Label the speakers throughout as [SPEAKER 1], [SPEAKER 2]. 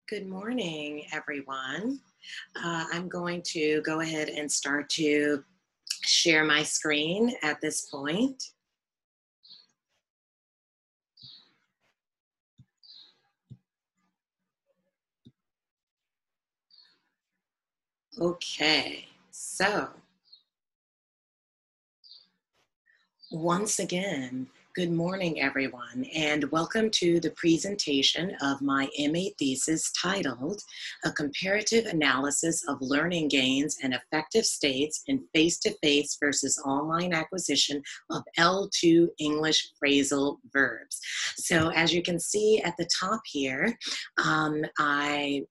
[SPEAKER 1] Good morning, everyone. I'm going to go ahead and start to share my screen at this point. Okay, so once again, good morning, everyone, and welcome to the presentation of my MA thesis titled A Comparative Analysis of Learning Gains and Affective States in Face-to-Face versus Online Acquisition of L2 English Phrasal Verbs. So as you can see at the top here, I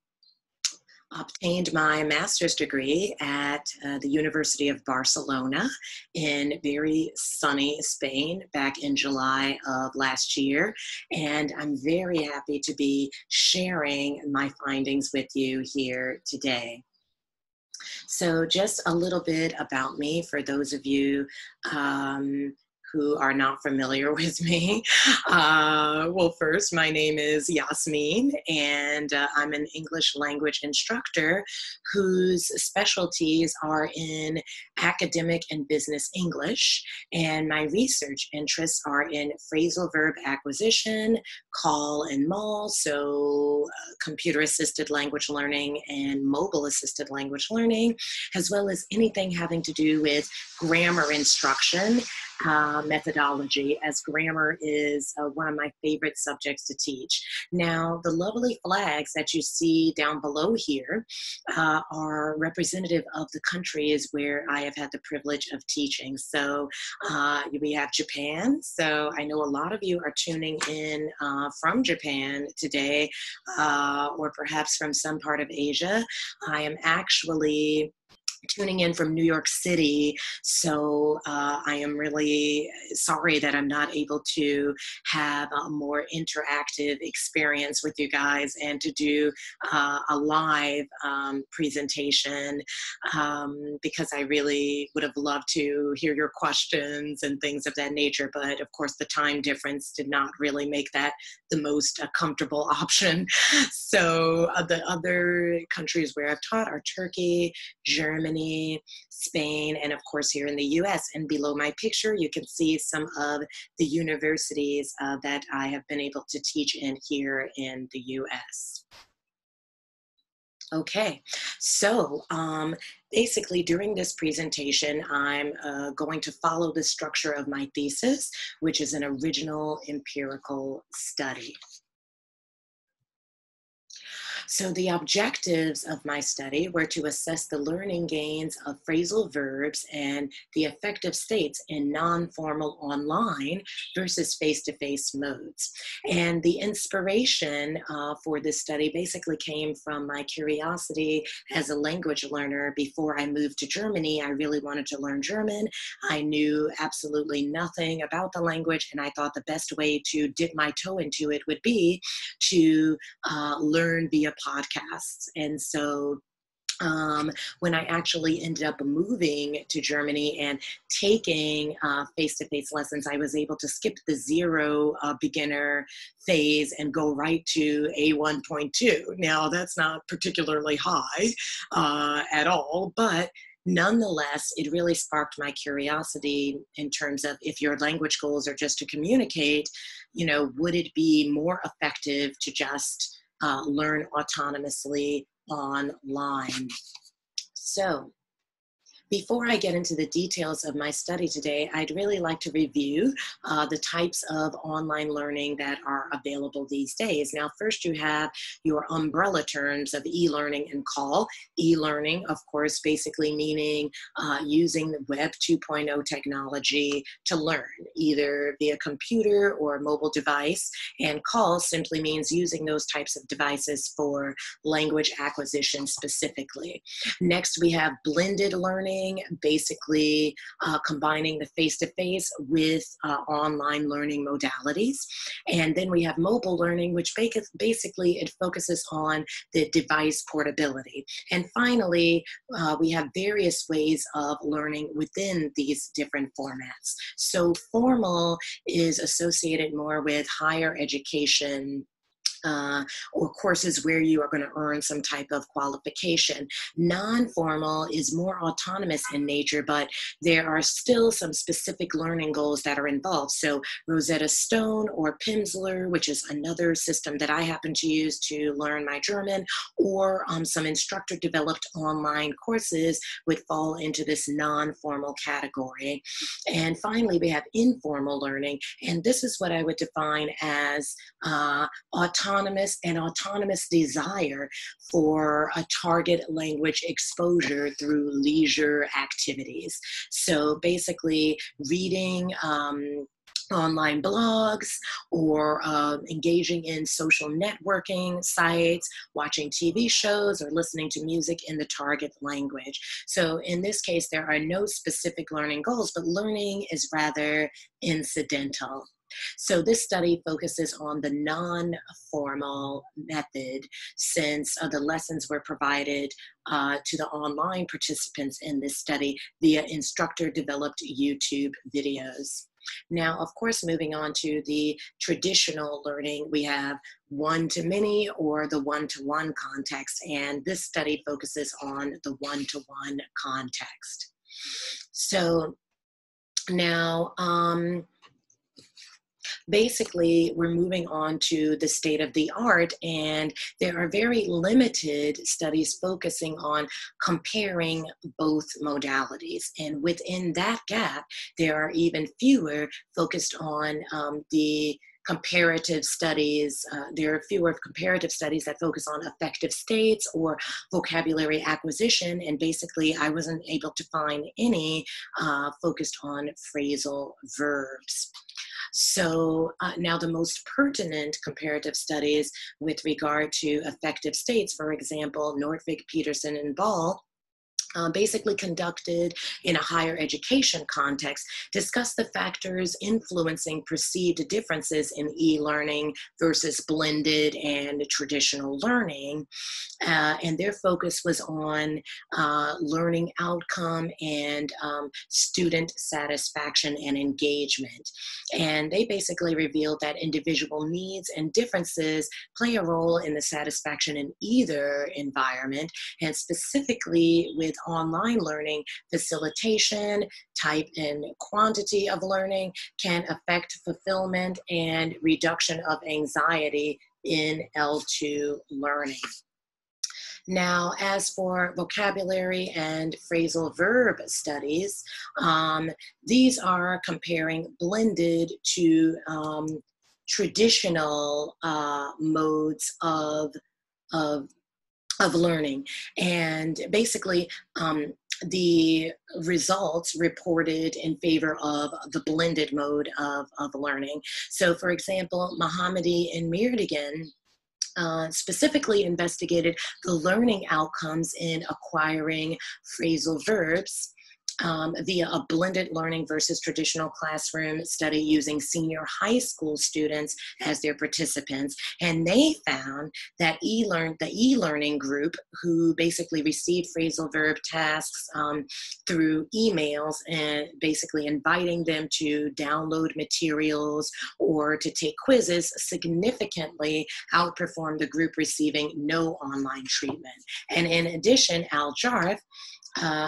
[SPEAKER 1] obtained my master's degree at the University of Barcelona in very sunny Spain back in July of last year. And I'm very happy to be sharing my findings with you here today. So just a little bit about me for those of you who are not familiar with me. Well, first, my name is Yasmeen, and I'm an English language instructor whose specialties are in academic and business English, and my research interests are in phrasal verb acquisition, call and mull, so computer-assisted language learning and mobile-assisted language learning, as well as anything having to do with grammar instruction, methodology, as grammar is one of my favorite subjects to teach. Now, the lovely flags that you see down below here are representative of the countries where I have had the privilege of teaching. So we have Japan. So I know a lot of you are tuning in from Japan today, or perhaps from some part of Asia. I am actually tuning in from New York City, so I am really sorry that I'm not able to have a more interactive experience with you guys and to do a live presentation because I really would have loved to hear your questions and things of that nature, but of course the time difference did not really make that the most comfortable option. So the other countries where I've taught are Turkey, Germany, Spain, and of course here in the US. And below my picture, you can see some of the universities that I have been able to teach in here in the US. Okay, so basically during this presentation, I'm going to follow the structure of my thesis, which is an original empirical study. So the objectives of my study were to assess the learning gains of phrasal verbs and the affective states in non-formal online versus face-to-face modes. And the inspiration for this study basically came from my curiosity as a language learner. Before I moved to Germany, I really wanted to learn German. I knew absolutely nothing about the language, and I thought the best way to dip my toe into it would be to learn via podcasts. And so when I actually ended up moving to Germany and taking face-to-face lessons, I was able to skip the zero beginner phase and go right to A1.2. Now, that's not particularly high at all, but nonetheless, it really sparked my curiosity in terms of if your language goals are just to communicate, would it be more effective to just learn autonomously online? So before I get into the details of my study today, I'd really like to review the types of online learning that are available these days. Now, first you have your umbrella terms of e-learning and call. E-learning, of course, basically meaning using the Web 2.0 technology to learn, either via computer or mobile device. And call simply means using those types of devices for language acquisition specifically. Next, we have blended learning, basically combining the face-to-face with online learning modalities. And then we have mobile learning, which basically it focuses on the device portability. And finally, we have various ways of learning within these different formats. So formal is associated more with higher education or courses where you are going to earn some type of qualification. Non-formal is more autonomous in nature, but there are still some specific learning goals that are involved. So Rosetta Stone or Pimsleur, which is another system that I happen to use to learn my German, or some instructor-developed online courses would fall into this non-formal category. And finally, we have informal learning, and this is what I would define as autonomous desire for a target language exposure through leisure activities. So basically reading online blogs, or engaging in social networking sites, watching TV shows, or listening to music in the target language. So in this case, there are no specific learning goals, but learning is rather incidental. So this study focuses on the non-formal method, since the lessons were provided to the online participants in this study via instructor-developed YouTube videos. Now, of course, moving on to the traditional learning, we have one-to-many or the one-to-one context, and this study focuses on the one-to-one context. So now, basically, we're moving on to the state of the art, and there are very limited studies focusing on comparing both modalities. And within that gap, there are even fewer focused on the comparative studies. There are fewer comparative studies that focus on affective states or vocabulary acquisition, and basically I wasn't able to find any focused on phrasal verbs. So now the most pertinent comparative studies with regard to affective states, for example, Nordvik, Peterson, and Ball, basically conducted in a higher education context, discuss the factors influencing perceived differences in e-learning versus blended and traditional learning. And their focus was on learning outcome and student satisfaction and engagement. And they basically revealed that individual needs and differences play a role in the satisfaction in either environment, and specifically with online learning, facilitation, type and quantity of learning can affect fulfillment and reduction of anxiety in L2 learning. Now, as for vocabulary and phrasal verb studies, these are comparing blended to traditional modes of learning. And basically, the results reported in favor of the blended mode of learning. So for example, Mohammadi and Mirdigan specifically investigated the learning outcomes in acquiring phrasal verbs via a blended learning versus traditional classroom study using senior high school students as their participants. And they found that the e-learning group, who basically received phrasal verb tasks through emails and basically inviting them to download materials or to take quizzes, significantly outperformed the group receiving no online treatment. And in addition, Al Jarf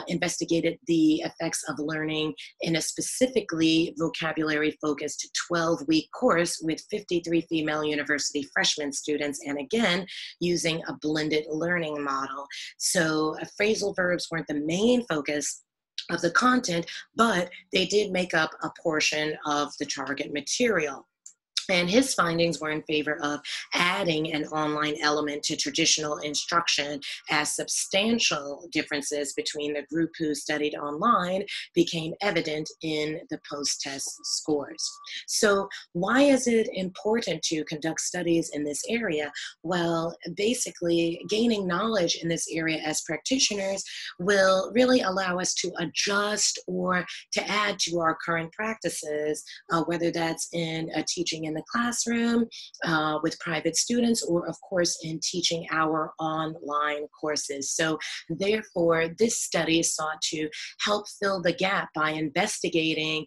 [SPEAKER 1] investigated the effects of learning in a specifically vocabulary-focused 12-week course with 53 female university freshman students, and again, using a blended learning model. So phrasal verbs weren't the main focus of the content, but they did make up a portion of the target material. And his findings were in favor of adding an online element to traditional instruction, as substantial differences between the group who studied online became evident in the post-test scores. So why is it important to conduct studies in this area? Well, basically, gaining knowledge in this area as practitioners will really allow us to adjust or to add to our current practices, whether that's in teaching in the the classroom with private students, or of course in teaching our online courses. So therefore, this study sought to help fill the gap by investigating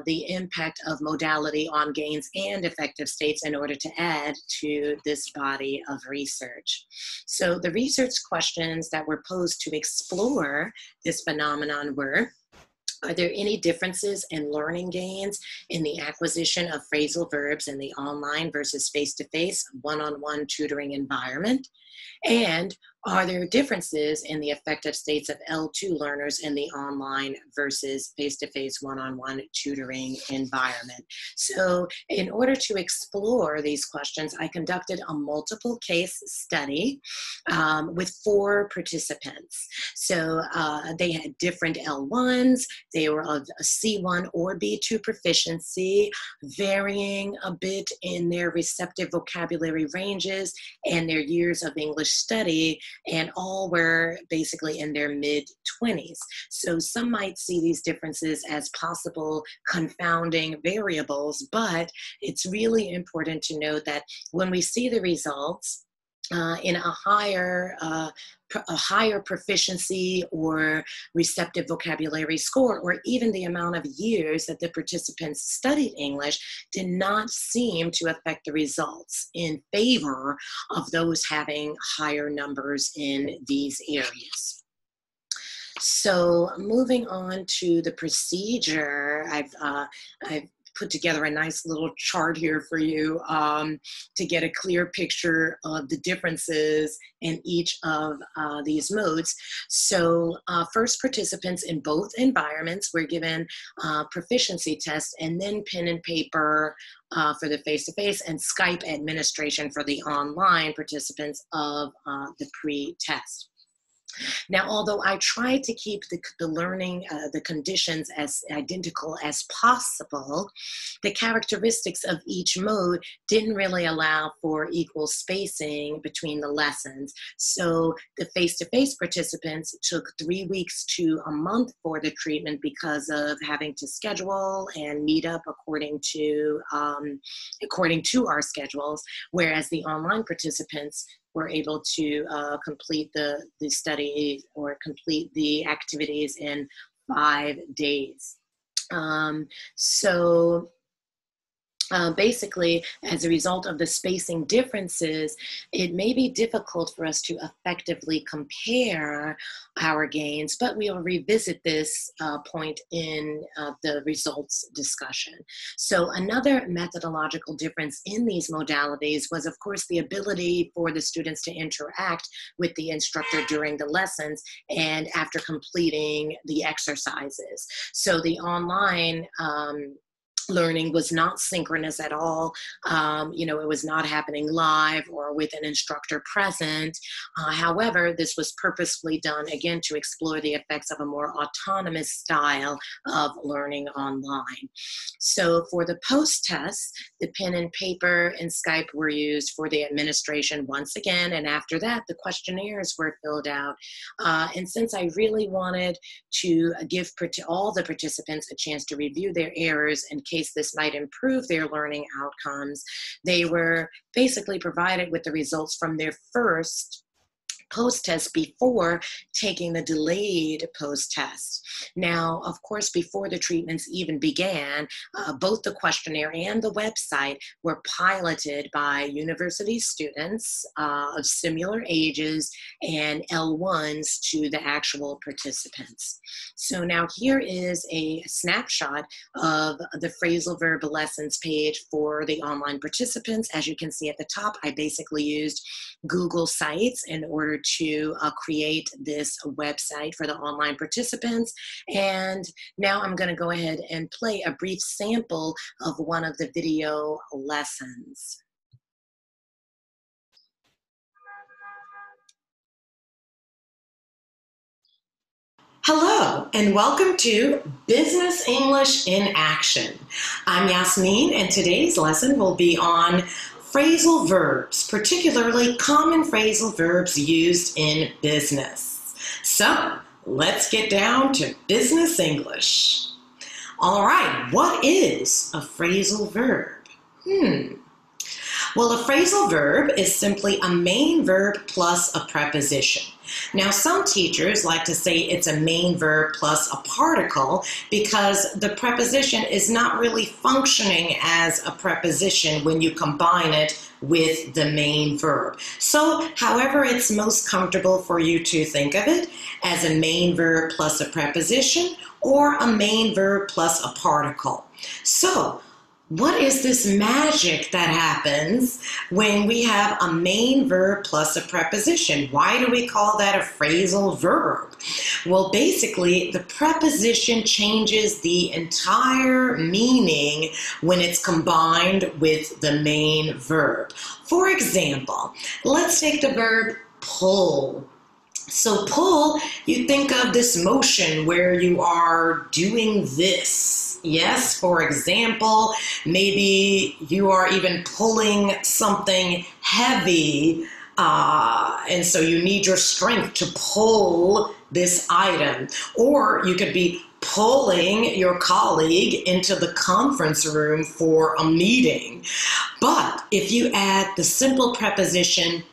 [SPEAKER 1] the impact of modality on gains and affective states in order to add to this body of research. So the research questions that were posed to explore this phenomenon were: are there any differences in learning gains in the acquisition of phrasal verbs in the online versus face-to-face one-on-one tutoring environment? And are there differences in the affective states of L2 learners in the online versus face-to-face one-on-one tutoring environment? So in order to explore these questions, I conducted a multiple case study with 4 participants. So they had different L1s, they were of a C1 or B2 proficiency, varying a bit in their receptive vocabulary ranges and their years of English study, and all were basically in their mid-20s. So some might see these differences as possible confounding variables, but it's really important to note that when we see the results in a higher proficiency or receptive vocabulary score, or even the amount of years that the participants studied English, did not seem to affect the results in favor of those having higher numbers in these areas. So moving on to the procedure, I've put together a nice little chart here for you to get a clear picture of the differences in each of these modes. So first, participants in both environments were given proficiency tests, and then pen and paper for the face-to-face, and Skype administration for the online participants of the pre-test. Now, although I tried to keep the learning, the conditions as identical as possible, the characteristics of each mode didn't really allow for equal spacing between the lessons. So the face-to-face participants took 3 weeks to a month for the treatment because of having to schedule and meet up according to our schedules, whereas the online participants were able to complete the study or complete the activities in 5 days. Basically, as a result of the spacing differences, it may be difficult for us to effectively compare our gains, but we will revisit this point in the results discussion. So another methodological difference in these modalities was, of course, the ability for the students to interact with the instructor during the lessons and after completing the exercises. So the online learning was not synchronous at all. It was not happening live or with an instructor present. However, this was purposefully done, again, to explore the effects of a more autonomous style of learning online. So for the post-test, the pen and paper and Skype were used for the administration once again, and after that, the questionnaires were filled out. And since I really wanted to give all the participants a chance to review their errors in case this might improve their learning outcomes, they were basically provided with the results from their first post-test before taking the delayed post-test. Now, of course, before the treatments even began, both the questionnaire and the website were piloted by university students of similar ages and L1s to the actual participants. So now here is a snapshot of the phrasal verb lessons page for the online participants. As you can see at the top, I basically used Google Sites in order to create this website for the online participants. And now I'm going to go ahead and play a brief sample of one of the video lessons. Hello, and welcome to Business English in Action. I'm Yasmeen, and today's lesson will be on phrasal verbs, particularly common phrasal verbs used in business. So let's get down to business English. All right, what is a phrasal verb? Well, a phrasal verb is simply a main verb plus a preposition. Now, some teachers like to say it's a main verb plus a particle because the preposition is not really functioning as a preposition when you combine it with the main verb. So, however it's most comfortable for you to think of it, as a main verb plus a preposition or a main verb plus a particle. So, what is this magic that happens when we have a main verb plus a preposition? Why do we call that a phrasal verb? Well, basically, the preposition changes the entire meaning when it's combined with the main verb. For example, let's take the verb pull. So pull, you think of this motion where you are doing this. Yes, for example, maybe you are even pulling something heavy, and so you need your strength to pull this item. Or you could be pulling your colleague into the conference room for a meeting. But if you add the simple preposition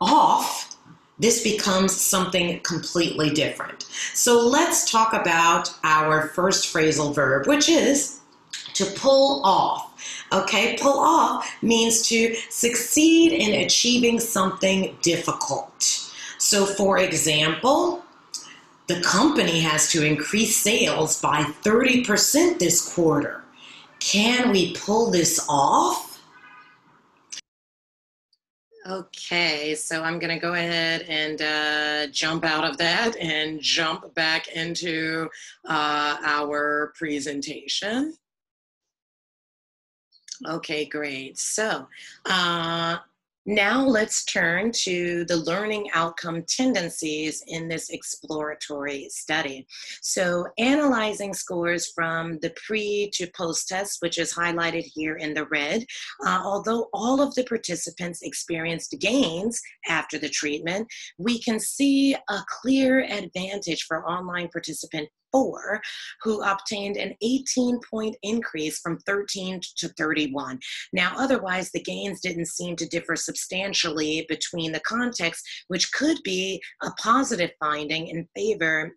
[SPEAKER 1] off, this becomes something completely different. So let's talk about our first phrasal verb, which is to pull off. Okay, pull off means to succeed in achieving something difficult. So for example, the company has to increase sales by 30% this quarter. Can we pull this off? Okay, so I'm going to go ahead and jump out of that and jump back into our presentation. Okay, great. So now let's turn to the learning outcome tendencies in this exploratory study. So analyzing scores from the pre to post test, which is highlighted here in the red, although all of the participants experienced gains after the treatment, we can see a clear advantage for online participant 4, who obtained an 18-point increase from 13 to 31. Now, otherwise, the gains didn't seem to differ substantially between the contexts, which could be a positive finding in favor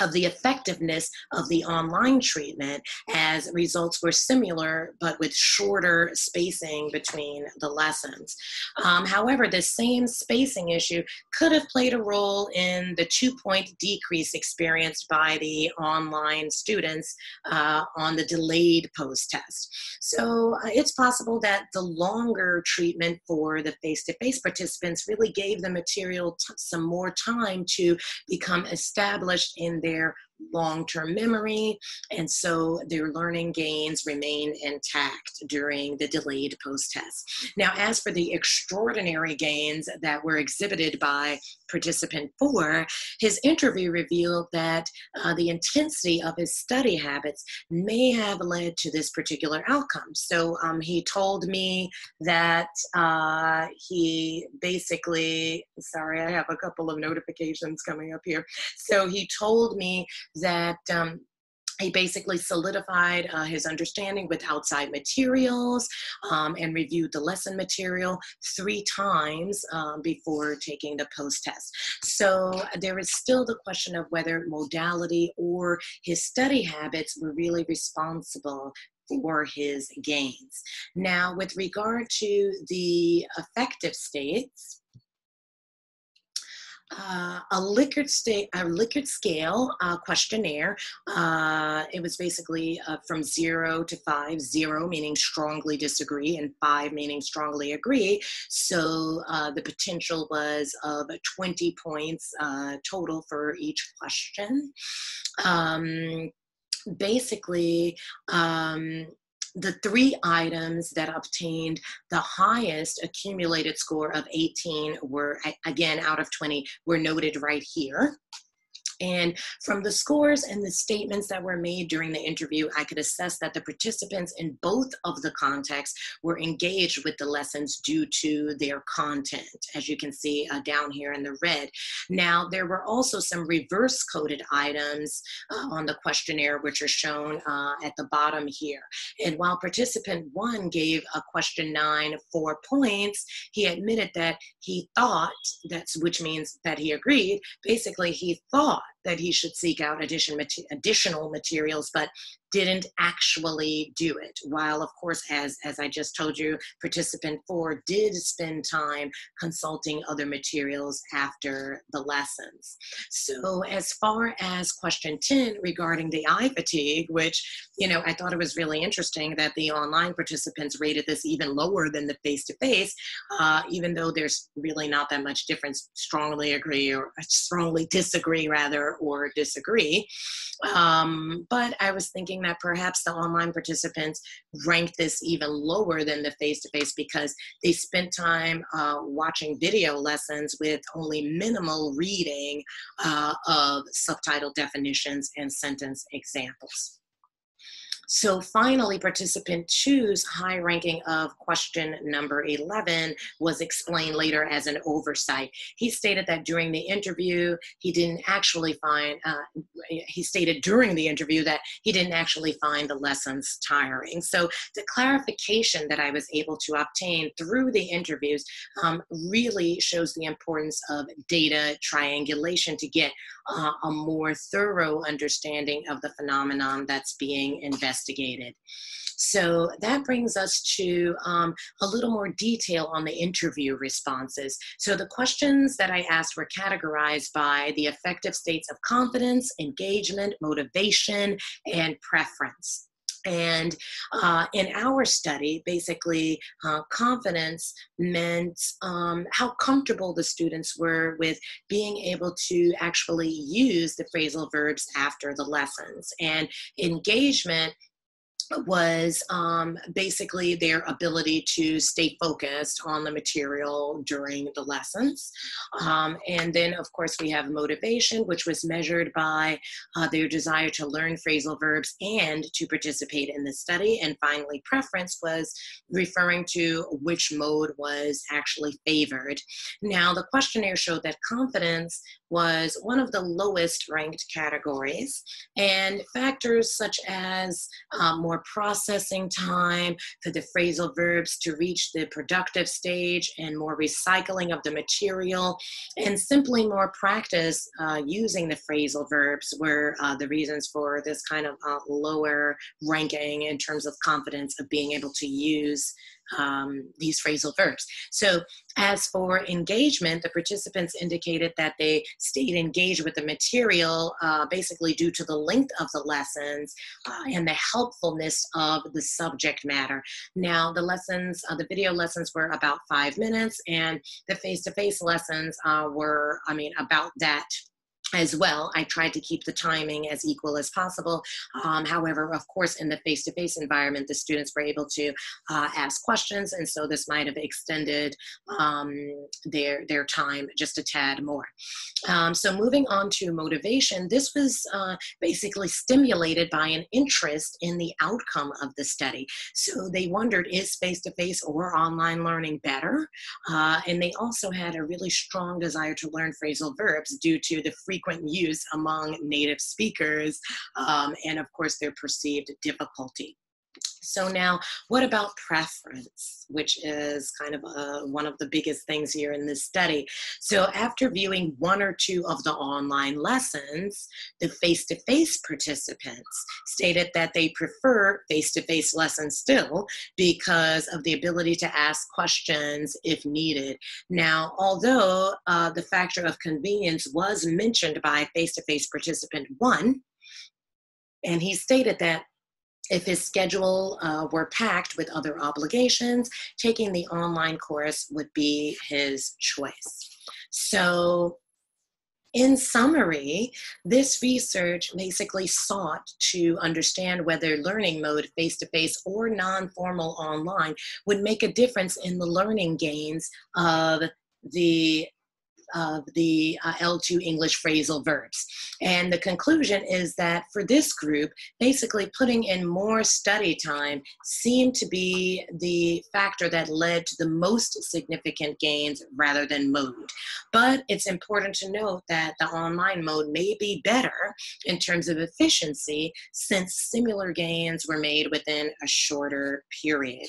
[SPEAKER 1] of the effectiveness of the online treatment, as results were similar but with shorter spacing between the lessons. However, the same spacing issue could have played a role in the 2-point decrease experienced by the online students on the delayed post-test. So it's possible that the longer treatment for the face-to-face participants really gave the material some more time to become established in their long-term memory, and so their learning gains remain intact during the delayed post-test. Now, as for the extraordinary gains that were exhibited by participant 4, his interview revealed that the intensity of his study habits may have led to this particular outcome. So he told me that he basically, sorry, I have a couple of notifications coming up here. So he told me that he basically solidified his understanding with outside materials and reviewed the lesson material 3 times before taking the post-test. So there is still the question of whether modality or his study habits were really responsible for his gains. Now, with regard to the affective states, a Likert scale questionnaire. It was basically from 0 to 5, 0 meaning strongly disagree and 5 meaning strongly agree. So the potential was of 20 points total for each question. Basically, the 3 items that obtained the highest accumulated score of 18 were, again, out of 20, were noted right here. And from the scores and the statements that were made during the interview, I could assess that the participants in both of the contexts were engaged with the lessons due to their content, as you can see down here in the red. Now, there were also some reverse coded items on the questionnaire, which are shown at the bottom here. And while participant 1 gave a question 9 4 points, he admitted that he thought, which means that he agreed, basically he thought that he should seek out additional materials, but didn't actually do it. While, of course, as I just told you, participant 4 did spend time consulting other materials after the lessons. So as far as question 10 regarding the eye fatigue, which, I thought it was really interesting that the online participants rated this even lower than the face-to-face, even though there's really not that much difference, strongly agree or strongly disagree rather, or disagree. But I was thinking that perhaps the online participants ranked this even lower than the face-to-face because they spent time watching video lessons with only minimal reading of subtitle definitions and sentence examples. So finally, participant 2's high ranking of question number 11 was explained later as an oversight. He stated that during the interview, he stated during the interview that he didn't actually find the lessons tiring. So the clarification that I was able to obtain through the interviews really shows the importance of data triangulation to get a more thorough understanding of the phenomenon that's being investigated. So that brings us to a little more detail on the interview responses. So the questions that I asked were categorized by the affective states of confidence, engagement, motivation, and preference. And in our study, basically, confidence meant how comfortable the students were with being able to actually use the phrasal verbs after the lessons. And engagement was basically their ability to stay focused on the material during the lessons. And then, of course, we have motivation, which was measured by their desire to learn phrasal verbs and to participate in the study. And finally, preference was referring to which mode was actually favored. Now, the questionnaire showed that confidence was one of the lowest ranked categories, and factors such as more processing time for the phrasal verbs to reach the productive stage and more recycling of the material and simply more practice using the phrasal verbs were the reasons for this kind of lower ranking in terms of confidence of being able to use these phrasal verbs. So as for engagement, the participants indicated that they stayed engaged with the material basically due to the length of the lessons and the helpfulness of the subject matter. Now, the lessons, the video lessons were about 5 minutes, and the face-to-face lessons were, about that as well. I tried to keep the timing as equal as possible. However, of course, in the face-to-face environment, the students were able to ask questions, and so this might have extended their time just a tad more. So moving on to motivation, this was basically stimulated by an interest in the outcome of the study. So they wondered, is face-to-face or online learning better? And they also had a really strong desire to learn phrasal verbs due to the frequent use among native speakers and, of course, their perceived difficulty. So now, what about preference, which is kind of one of the biggest things here in this study? So after viewing one or two of the online lessons, the face-to-face participants stated that they prefer face-to-face lessons still because of the ability to ask questions if needed. Now, although the factor of convenience was mentioned by face-to-face participant 1, and he stated that if his schedule were packed with other obligations, taking the online course would be his choice. So in summary, this research basically sought to understand whether learning mode face-to-face or non-formal online would make a difference in the learning gains of the the L2 English phrasal verbs. And the conclusion is that for this group, basically putting in more study time seemed to be the factor that led to the most significant gains rather than mode. But it's important to note that the online mode may be better in terms of efficiency since similar gains were made within a shorter period.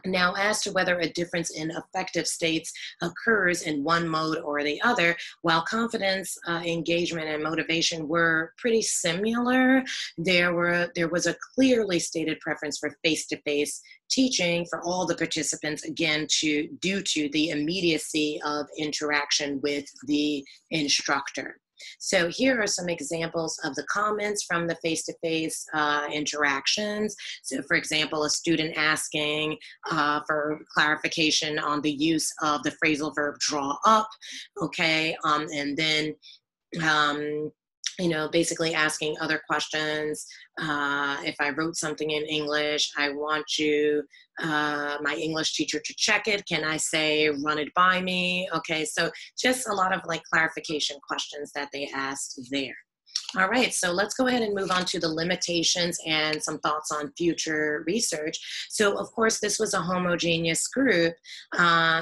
[SPEAKER 1] Now, as to whether a difference in affective states occurs in one mode or the other, while confidence, engagement, and motivation were pretty similar, there was a clearly stated preference for face-to-face teaching for all the participants, again, due to the immediacy of interaction with the instructor. So here are some examples of the comments from the face-to-face interactions. So for example, a student asking for clarification on the use of the phrasal verb draw up, okay, and then basically asking other questions. If I wrote something in English, I want my English teacher to check it. Can I say, run it by me? Okay, so just a lot of like clarification questions that they asked there. All right, so let's go ahead and move on to the limitations and some thoughts on future research. So of course, this was a homogeneous group.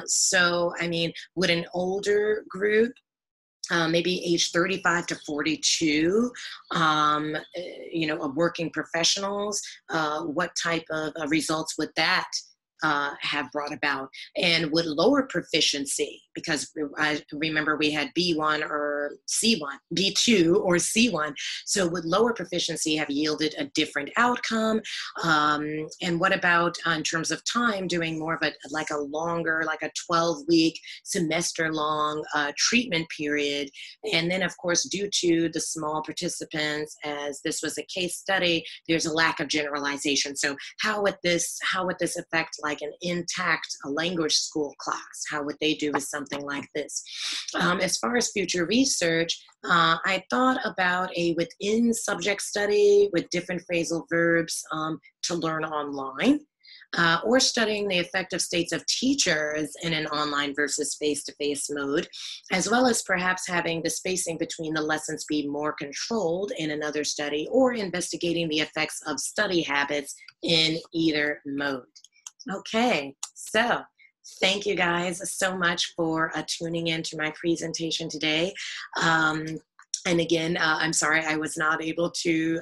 [SPEAKER 1] So, I mean, would an older group, maybe age 35 to 42, of working professionals, what type of results would that have brought about? And would lower proficiency, because I remember we had B1 or C1, B2 or C1, so would lower proficiency have yielded a different outcome? And what about in terms of time, doing more of a longer, like a 12-week, semester-long treatment period? And then, of course, due to the small participants, as this was a case study, there's a lack of generalization. So how would this affect like an intact language school class? How would they do with something like this? As far as future research, I thought about a within subject study with different phrasal verbs to learn online, or studying the affective states of teachers in an online versus face-to-face mode, as well as perhaps having the spacing between the lessons be more controlled in another study, or investigating the effects of study habits in either mode. Okay, so thank you guys so much for tuning in to my presentation today. And again, I'm sorry I was not able to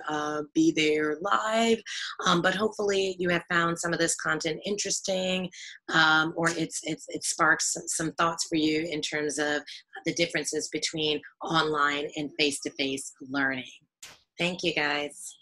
[SPEAKER 1] be there live, but hopefully you have found some of this content interesting, or it sparks some thoughts for you in terms of the differences between online and face-to-face learning. Thank you guys.